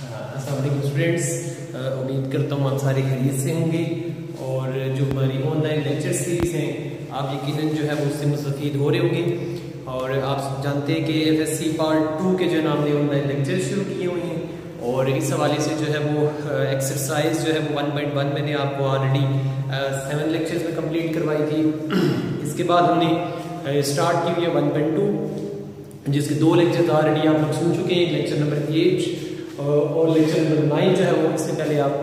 अस्सलाम वालेकुम स्टूडेंट्स, उम्मीद करता हूँ आप सारे खैरियत से होंगे और जो हमारी ऑनलाइन लेक्चर सीरीज़ हैं आप यकीनन जो है वो उससे मुस्तफ़ीद हो रहे होंगे। और आप जानते हैं कि FSC पार्ट 2 के जो हमने ऑनलाइन लेक्चर शुरू किए हुए हैं और इस हवाले से जो है वो एक्सरसाइज जो है वो 1.1 मैंने आपको ऑलरेडी 7 लेक्चर्स में कंप्लीट करवाई थी। इसके बाद हमने स्टार्ट की हुई है 1.2 जिसके 2 लेक्चर ऑलरेडी आप लोग सुन चुके हैं, लेक्चर नंबर 8 और लेक्चर नंबर 9 जो है वो इससे पहले आप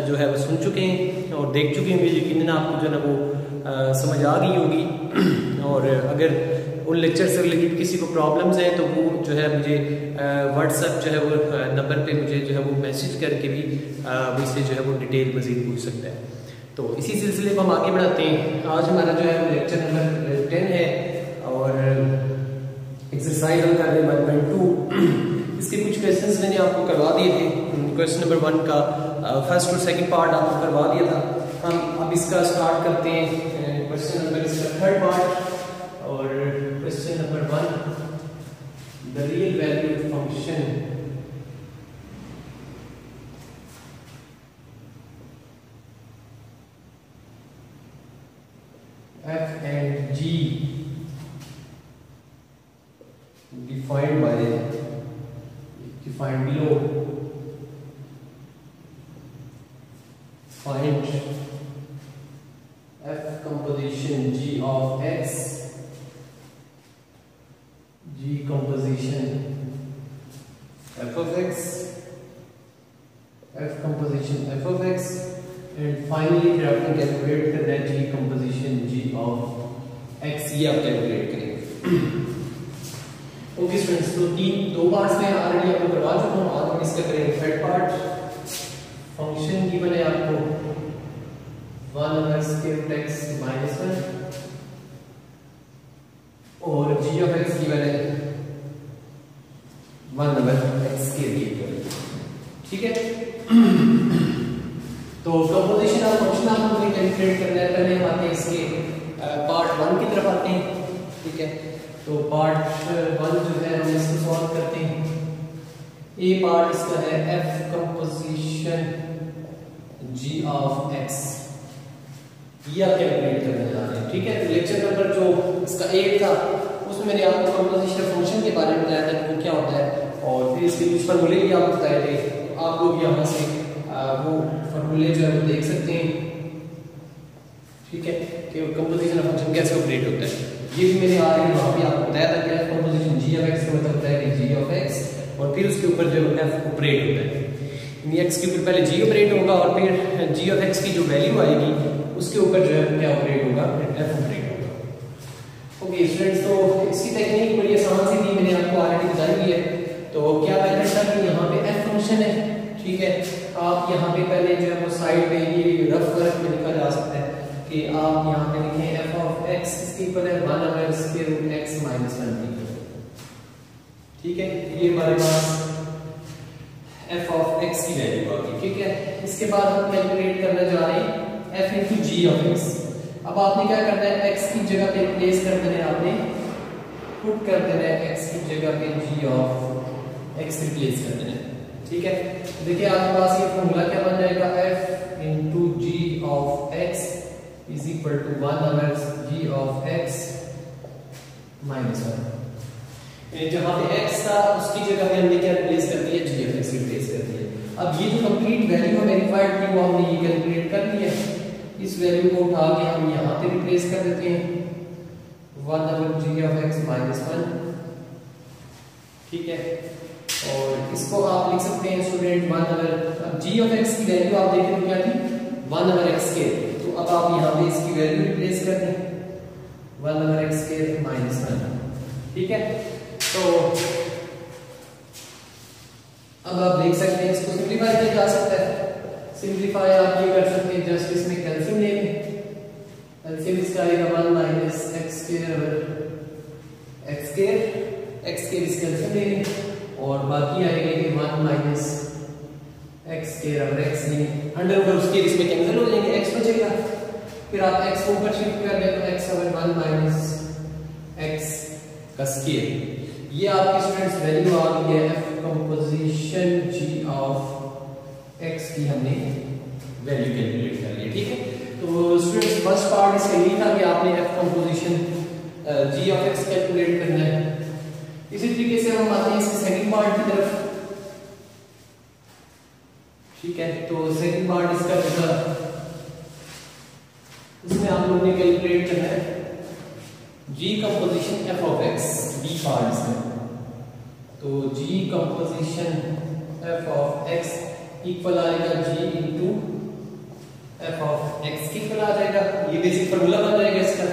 जो है वो सुन चुके हैं और देख चुके हैं। यकीनन आपको जो है ना वो समझ आ गई होगी। और अगर उन लेक्चर से रिलेटेड किसी को प्रॉब्लम्स हैं तो वो जो है मुझे व्हाट्सएप जो है वो नंबर पे मुझे जो है वो मैसेज करके भी मुझसे जो है वो डिटेल मज़ीद पूछ सकता है। तो इसी सिलसिले को हम आगे बढ़ाते हैं। आज हमारा जो है वो लेक्चर नंबर 10 है और एक्सरसाइज हम कर रहे हैं 1.2। इसके कुछ क्वेश्चंस मैंने आपको करवा दिए थे। क्वेश्चन नंबर 1 का फर्स्ट और सेकंड पार्ट आपको करवा दिया था। हम अब इसका स्टार्ट करते हैं क्वेश्चन नंबर इसका थर्ड पार्ट। और question number 1, the real value function f and g defined below. Find f composition g of x, g composition f of x, f composition f of x, and finally फिर आपने calculate करना है g composition g of x। ये आप calculate करेंगे। Okay students, तो 2 parts में already आपको करवा चुका हूँ। आज हम इसका करेंगे थर्ड पार्ट। फंक्शन गिवन है आपको 1/x -1 और g of x गिवन है 1/x के लिए। ठीक है, तो कंपोजिशन ऑफ फंक्शन आपको कैलकुलेट करना है। पहले हम आते हैं इसके पार्ट 1 की तरफ आते हैं। ठीक है, तो पार्ट 1 जो है हम इसको सॉल्व करते हैं। ए पार्ट इसका है f composition g of x, ये आप कैलकुलेट करने जा रहे हैं। ठीक है, लेक्चर नंबर जो इसका 1 था उसमें मैंने आपको कंपोजिशन फंक्शन के बारे में बताया था कि वो क्या होता है और फिर इसके कुछ फार्मूले भी आपको बताए थे। तो आप लोग यहाँ से वो फार्मूले जो है वो देख सकते हैं। ठीक है, कि कंपोजिशन ऑफ फंक्शन कैसे ऑपरेट होता है ये भी मैंने आगे वहाँ पे आपको बताया था कि कंपोजिशन g of x का मतलब होता है कि g of x और फिर उसके ऊपर जो f ऑपरेट होता है। x के ऊपर पहले g ऑपरेट होगा और फिर g of x की जो वैल्यू आएगी उसके ऊपर जो है क्या ऑपरेट होगा, f ऑपरेट होगा। ओके स्टूडेंट्स, तो इसकी टेक्निक बड़ी आसान सी थी, मैंने आपको ऑलरेडी बताई हुई है। तो क्या मेथड था कि यहाँ पे f फंक्शन है। ठीक है, आप यहाँ पे पहले जो है वो साइड पे ये रफ वर्क में लिखा जा सकता है कि आप यहाँ पे लिखें f of x इक्वल है 1/x -1। ठीक है, ये हमारे पास f of x की वैल्यू आ गई। ठीक है, इसके बाद हम कैलकुलेट करने जा रहे हैं f into g of x। अब आपने क्या करना है, x की जगह पे प्लेस कर देना है, आपने पुट कर देना है x की जगह पे g of x रिप्लेस कर देना है। ठीक है, देखिए आपके पास ये फॉर्मूला क्या बन जाएगा, f into g of x is equal to 1/g of x -1। जहां पे x था उसकी जगह पे हमने क्या रिप्लेस कर दिया, g of x रिप्लेस कर दिया। अब ये जो कंप्लीट वैल्यू है वेरीफाइड की वो हमने ये कैलकुलेट कर ली है। इस वैल्यू को उठा के हम यहाँ पे रिप्लेस कर देते हैं 1/g of x -1। ठीक है, और इसको आप लिख सकते हैं स्टूडेंट 1/, g of x की वैल्यू आप देखें तो क्या थी 1/x²। तो अब आप यहाँ पे इसकी वैल्यू रिप्लेस कर दें 1/x² -1। ठीक है, तो अब आप देख सकते हैं इसको सिंपलीफाई किया जा सकता है। सिंपलीफाई आप ये कर सकते हैं, जस्ट इसमें कैल्शियम ले लें। कैल्शियम इसका आएगा 1 - x² इस कैल्शियम ले लें और बाकी आएगा कि 1 - x² लें। अंडर ओवर उसके इसमें कैंसिल हो जाएंगे, x बचेगा। फिर आप x को ऊपर शिफ्ट कर दें तो x/1 - x का स्क्वायर। ये आपकी स्टूडेंट्स वैल्यू आ गई है f composition ji of x की हमने वैल्यू कैलकुलेट कर ली। ठीक है, तो स्टूडेंट्स फर्स्ट पार्ट इसका यही था कि आपने f composition ji of x calculate करना है। इसी तरीके से हम आते हैं इसके सेकंड पार्ट की तरफ। ठीक है, तो सेकंड पार्ट इसका था, इसमें आप लोगों ने कैलकुलेट करना है G composition F of X. B part इसमें, तो G composition F of X equal आएगा G into F of x की इक्वल आ जाएगा। ये बेसिक फार्मूला बन जाएगा इसका।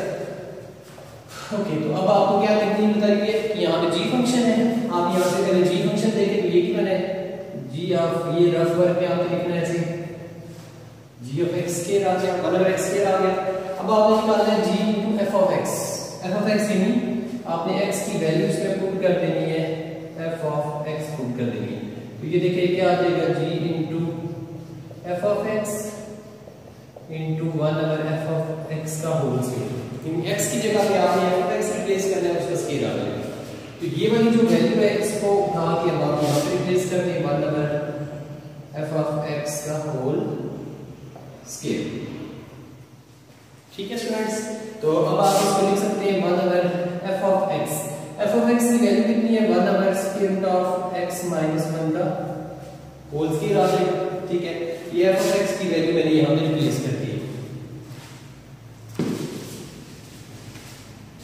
ओके, तो अब आपको क्या टेक्निक बताइए कि यहाँ पे जी फंक्शन है, आप यहाँ से पहले जी फंक्शन देखें तो ये क्या है, जी ऑफ ये रफ वर्क में आपको लिखना है ऐसे जी ऑफ एक्स स्क्वायर आ गया, मतलब एक्स स्क्वायर आ गया। अब आपने निकालना है G into F of x. F of X यानी आपने एक्स की वैल्यू इसमें पुट कर देनी है, एफ ऑफ एक्स पुट कर देनी है। तो ये देखिए क्या आ जाएगा, G into F of X into 1 अगर एफ ऑफ एक्स का होल स्क्वायर। एक्स की जगह पे आपने एफ ऑफ एक्स रिप्लेस करना है, उसका स्क्वायर आ जाएगा। तो ये वाली जो वैल्यू है इसको उठा के हम आप यहाँ पे रिप्लेस कर दें 1 अगर एफ ऑफ एक्स का होल स्क्वायर। ठीक है स्टूडेंट्स, तो अब आप इसको लिख सकते हैं 1 अगर F of x. F of x की वैल्यू कितनी है, 1 अगर square root of x minus 1 का होल स्क्वायर आ जाएगा। ठीक है, ये एफ ऑफ एक्स की वैल्यू मैंने यहाँ पे रिप्लेस कर दी है।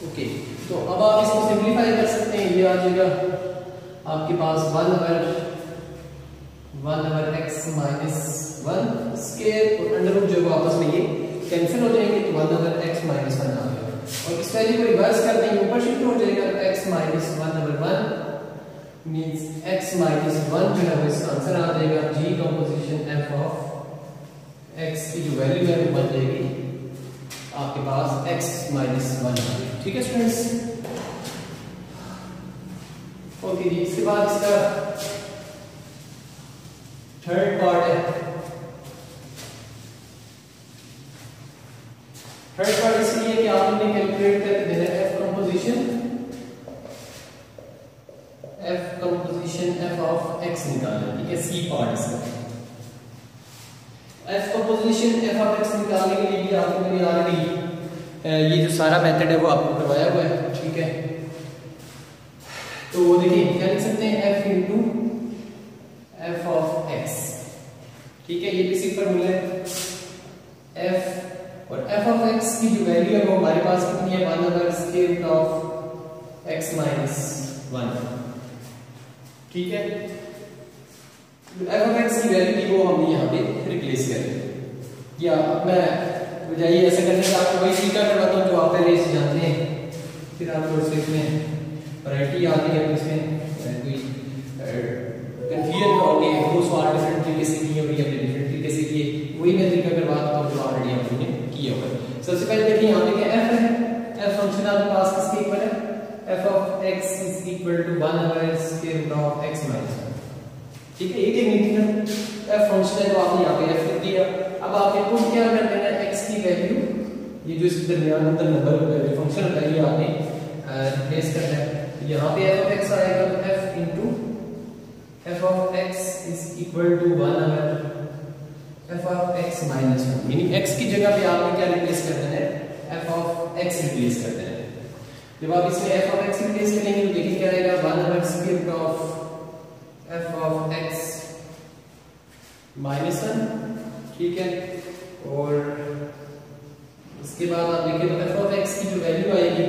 ओके, तो अब आप इसको सिंपलीफाई कर सकते हैं, ये आ जाएगा आपके पास 1 अगर एक्स माइनस 1 स्क्वायर और अंडर रूट जो आपस में ये कैंसिल हो जाएंगे, तो 1 अगर एक्स माइनस 1 आ जाएगा। और इस वैल्यू को रिवर्स कर देंगे, ऊपर शिफ्ट हो जाएगा, तो एक्स माइनस 1 अगर 1 मींस एक्स माइनस 1 जो है वो इसका आंसर आ जाएगा। जी कंपोजिशन एफ ऑफ एक्स की जो वैल्यू है वो बन जाएगी आपके पास एक्स माइनस 1 आ जाएगी। ठीक है स्टूडेंट्स, ओके जी। इसके बाद इसका थर्ड पार्ट है। थर्ड पार्ट इसलिए कि आपने कैलकुलेट करके देना है F composition F of x निकालना है। ठीक है, सी पार्ट इसका। F composition F of x निकालने के लिए भी आपको मैंने ऑलरेडी ये जो सारा मेथड है वो आपको करवाया हुआ है। ठीक है, तो देखिए क्या लिख सकते हैं, F into F of x. ठीक है, ये बेसिक फार्मूला है। एफ और एफ ऑफ एक्स की जो वैल्यू है वो हमारे पास कितनी है, 1 अगर square root of x minus 1। ठीक है, एफ ऑफ एक्स की वैल्यू की वो हमने यहाँ पे रिप्लेस कर दी। या मैं बजाय ऐसा करने का आपको वही तरीका करवाता हूँ जो आप पहले से जानते हैं, फिर आपको इसमें वैरायटी आती है, इसमें कोई कंफ्यूजन हो कि वो सवाल डिफरेंट तरीके से किए और ये अपने डिफरेंट तरीके से किए, वही मैं तरीका करवाता हूँ जो ऑलरेडी आपने किया हुआ है। सबसे पहले देखिए यहाँ पे क्या एफ है, एफ फंक्शन आपके पास किसके इक्वल है, f of x is equal to 1 अगर square root of x minus 1। ठीक है, ये टेक्निक है। एफ फंक्शन है तो आपने यहाँ पे एफ लिख दिया। अब आपने पुट क्या कर देना है, एक्स की वैल्यू, ये जो इसके दरमियान अंदर नंबर फंक्शन होता है ये आपने रिप्लेस करना है। यहाँ पे एफ ऑफ एक्स आएगा, तो f into F of x is equal to 1 अगर एफ ऑफ एक्स माइनस 1, यानी एक्स की जगह पे आपने क्या रिप्लेस कर देना है, एफ ऑफ एक्स रिप्लेस कर देना है। जब आप इसमें एफ ऑफ एक्स रिप्लेस करेंगे तो देखिए क्या आएगा, 1 अगर square root of f of x minus 1। ठीक है, और इसके बाद आप देखिए तो एफ ऑफ एक्स की जो वैल्यू आएगी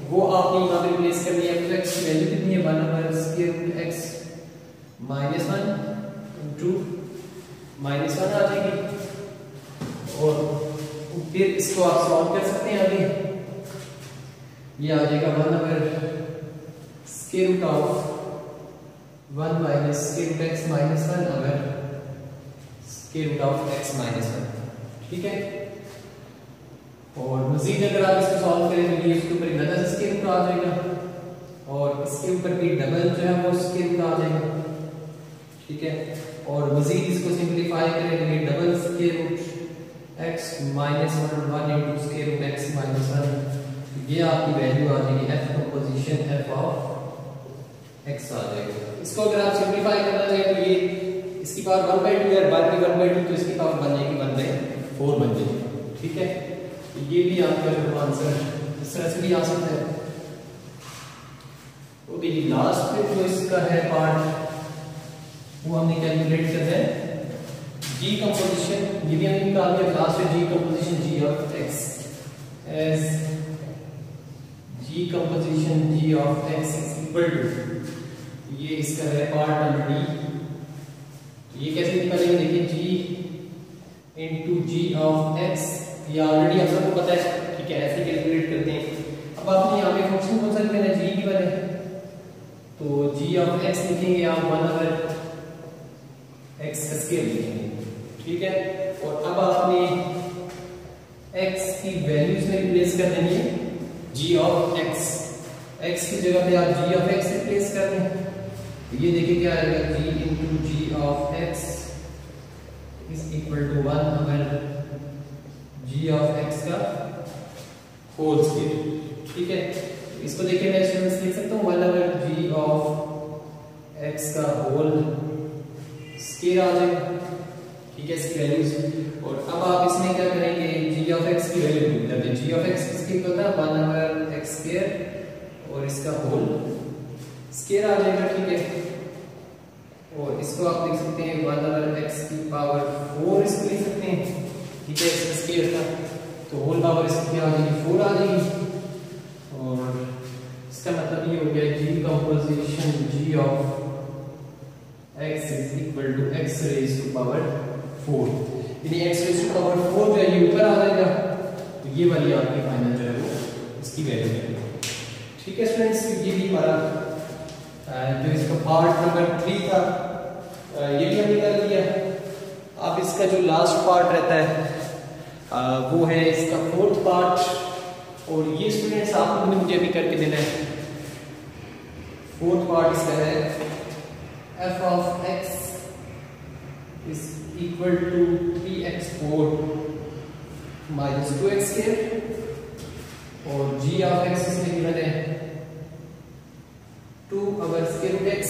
वो आपने यहाँ पे रिप्लेस करनी है। एफ ऑफ एक्स की वैल्यू कितनी है, 1 अगर square root x minus 1 into minus 1 आ जाएगी। और फिर इसको आप सॉल्व कर सकते हैं। आगे ये आ जाएगा 1 अगर square root of 1 minus square root x minus 1 अगर square root of x minus 1। ठीक है, और मजीद अगर आप इसको सॉल्व करें तो ये इसके ऊपर इधर स्क्वायर रूट आ जाएगा और इसके ऊपर भी डबल जो है वो स्क्वायर रूट आ जाएगा। ठीक है, और मजीद इसको सिंपलीफाई करें तो ये double square root x minus 1 into square root x minus 1, ये आपकी वैल्यू आ जाएगी f composition F of x आ जाएगा। इसको अगर आप सिंप्लीफाई करना चाहें तो ये इसकी पावर 1/2 है, बाद में 1/2 तो इसकी पावर बन जाएगी 1/4 बन जाएगी। ठीक है, ये भी आपका आंसर इस तरह से भी आ सकता है। तो भी लास्ट में जो इसका है पार्ट वो हमने कैलकुलेट करना है जी कंपोजिशन, ये भी हमने निकाल दिया। लास्ट में G composition ji of x as G composition ji of x is equal to, ये इसका है पार्ट नंबर डी। ये कैसे निकालेंगे, देखिए g into g of x, ये ऑलरेडी हम सबको पता है। ठीक है, ऐसे कैलकुलेट करते हैं। अब आपने यहाँ पे फंक्शन कौन सा लिखना है, g की वाले, तो g ऑफ x लिखेंगे आप 1/x का स्केयर लिखेंगे। ठीक है, और अब आपने x की वैल्यूज में रिप्लेस कर देनी है g ऑफ x, x की जगह पे आप g ऑफ x रिप्लेस कर दें। ये देखिए क्या आएगा, g into g of x is equal to 1/g of x का होल स्केयर। ठीक है, इसको देखिए मैं स्टूडेंट्स लिख सकता हूँ 1/g ऑफ x का होल स्केयर आ जाएगा। ठीक है, इसकी वैल्यूज। और अब आप इसमें क्या करेंगे, g ऑफ x की वैल्यू पुट कर दें। g ऑफ x किसकी होता है 1/x स्क्वायर और इसका होल स्क्वायर आ जाएगा। ठीक है, और इसको आप लिख सकते हैं 1/x की पावर 4 इसको लिख सकते हैं। ठीक है, इसका स्क्वायर था तो होल पावर इसकी क्या आ जाएगी 4 आ जाएगी। और इसका मतलब ये हो गया G composition ji of x is equal to x raise to power 4, यानी x रेज टू पावर 4 जो है ये ऊपर आ जाएगा। तो ये वाली आपकी फाइनल जो है वो इसकी वैल्यू है। ठीक है स्टूडेंट्स, ये भी हमारा जो इसका पार्ट नंबर 3 था ये भी हमने कर लिया। अब इसका जो लास्ट पार्ट रहता है वो है इसका 4th पार्ट, और ये स्टूडेंट्स आप लोगों ने मुझे अभी करके देना है। 4th पार्ट इसका है f of x is equal to 3x4 minus 2x square, और g of x इसमें गिवन है 2/x।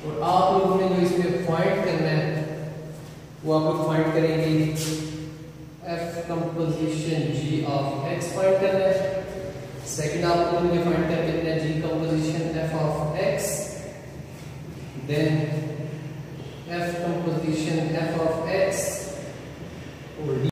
और आप लोगों ने जो इसमें फाइंड करना है वो आप लोग फाइंड करेंगे f composition g of x find करना है। सेकंड आप लोगों ने फाइंड करके देना है g composition f of x, then f composition f of x, और